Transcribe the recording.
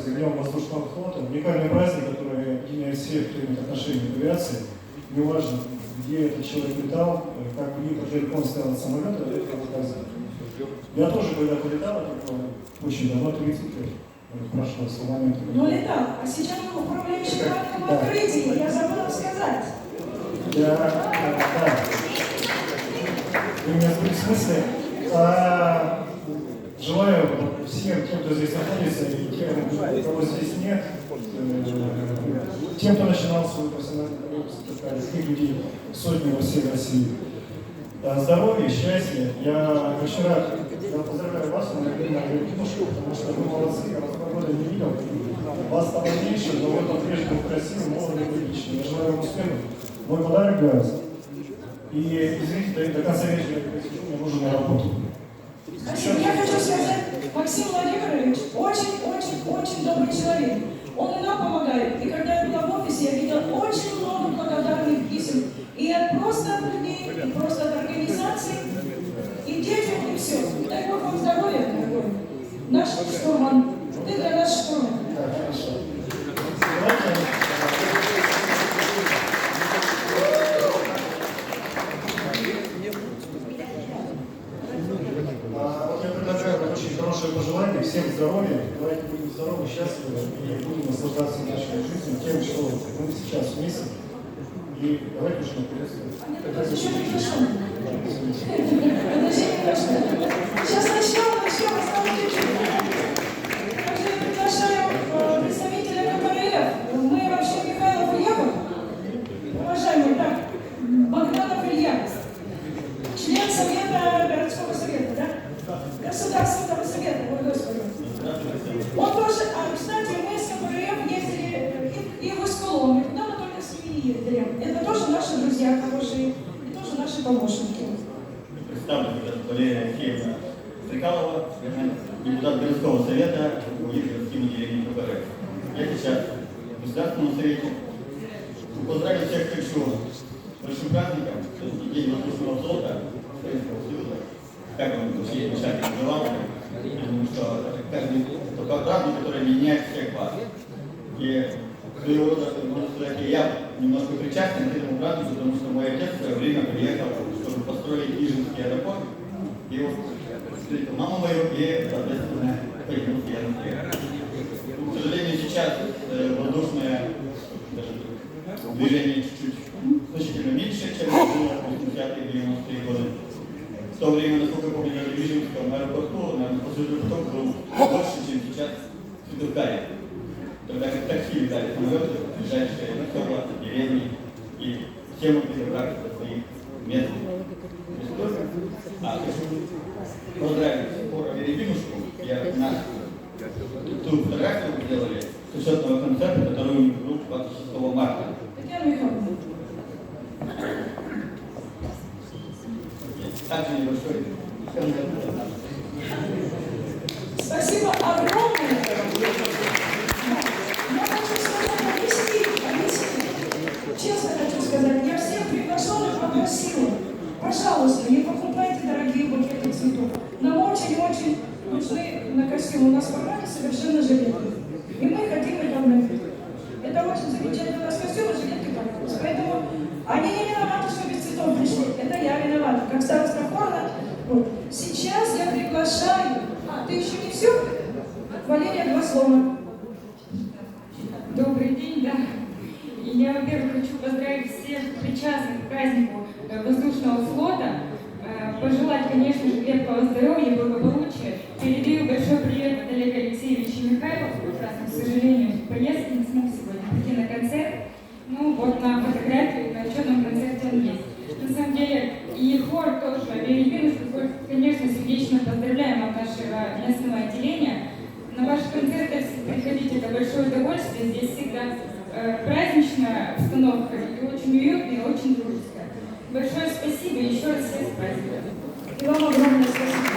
праздника, Днем воздушного флота. Уникальный праздник, который объединяет всех, кто имеет отношение к авиации. Неважно, где этот человек летал, как далеко он стоял от самолета, это его праздник. Я тоже когда-то летал, очень давно, 30 лет прошло с момента. Ну летал, а сейчас мы управляющий парком открытии, я забыла сказать. Да. Вы меня сбили в смысле? Желаю всем, тем, кто здесь находится, и тем, кого здесь нет, тем, кто начинал свою профессиональную карьеру, таких людей сотни во всей России. Здоровья, счастья. Я очень рад. Я поздравляю вас, моя любимая девушка, потому что вы молодцы, я вас 2 года не видел. Вас стало меньше, но вы по-прежнему красивы, молоды и логичны. Я желаю вам успеха. Мой подарок для вас. И извините, до конца вечера мне нужно на работу. Спасибо. Я хочу сказать, Максим Владимирович очень добрый человек. Он и нам помогает. И когда я была в офисе, я видела очень много благодарных писем. И просто от людей, и просто от организаций, и детям, и все. Дай Бог вам здоровья, дорогой. Наш штурман. Ты для нас штурман. Хорошо. Я предлагаю очень хорошее пожелание. Всем здоровья. Давайте будем здоровы, счастливы и будем наслаждаться нашей жизнью тем, что мы сейчас вместе. И давайте уж Это еще не пришло. Подожди немножко. Сейчас начнем, осталось чуть-чуть. Также я приглашаю представителя КПРФ. Мы вообще Михайлов уехал. Уважаемый, так, Богданов Илья, член Совета, городского совета, да? Государственного совета, ой, господи. Он тоже, кстати, мы с КПРФ ездили и в Исколом, и куда мы только с ними ездили. Это тоже наши друзья хорошие, и тоже наши помощники. Представлю Валерия Алексеевна Стрекалова, депутат городского совета, руководитель городским отделением КПРФ. Я сейчас в Государственном совете. Поздравить всех хочу с большим праздником, День воздушного флота Советского Союза. Как вам все эти шаги пожелания? Я думаю, что это праздник, который объединяет всех вас. И своего рода, можно сказать, я немножко причастен к этому празднику, потому что мой отец в свое время приехал, чтобы построить Ижевский аэропорт. И вот встретил маму мою и, соответственно, поехал к сожалению, сейчас воздушное движение чуть-чуть значительно меньше, чем было в 80-е и 90-е годы. В то время, насколько я помню, в Ижевском аэропорту, наверное, пассажирный поток был больше, чем сейчас в Сыктывкаре. Тогда как такси летали самолеты, ближайшие села, деревни, и все могли добраться до своих мест. Хочу поздравить Хора Веребинушку. Я ту фотографию мы сделали с учетного концерта, который у них был 26 марта. Татьяна Михайловна. Также небольшой концерт. Спасибо огромное. Я хочу сказать, объяснить. Честно хочу сказать, я всех приглашенных попросила, пожалуйста, не покупайте дорогие букеты цветов. Нам очень-очень нужны на костюм. У нас в формате совершенно жилетки. И мы хотим их обновить. Это очень замечательно. У нас костюмы, жилетки так. Поэтому они не виноваты, что без цветов пришли. Это я виновата. Как староста хора. Вот. Сейчас я приглашаю. Ты еще не все? Валерия, 2 слова. Добрый день, да. И я, во-первых, хочу поздравить всех причастных к празднику воздушного флота, пожелать, конечно же, крепкого здоровья, благополучия. Передаю большой привет от Олега Алексеевича Михайлова, как раз, к сожалению, в поездке не смог сегодня прийти на концерт. Ну вот на фотографии, на отчетном концерте он есть. На самом деле, и хор тоже, Веребинушку, конечно, сердечно поздравляем от нашего местного отделения. На ваши концерты приходите, это большое удовольствие. Здесь всегда праздничная обстановка, и очень уютная, и очень дружеская. Большое спасибо, и еще раз всех с праздником. И вам огромное спасибо.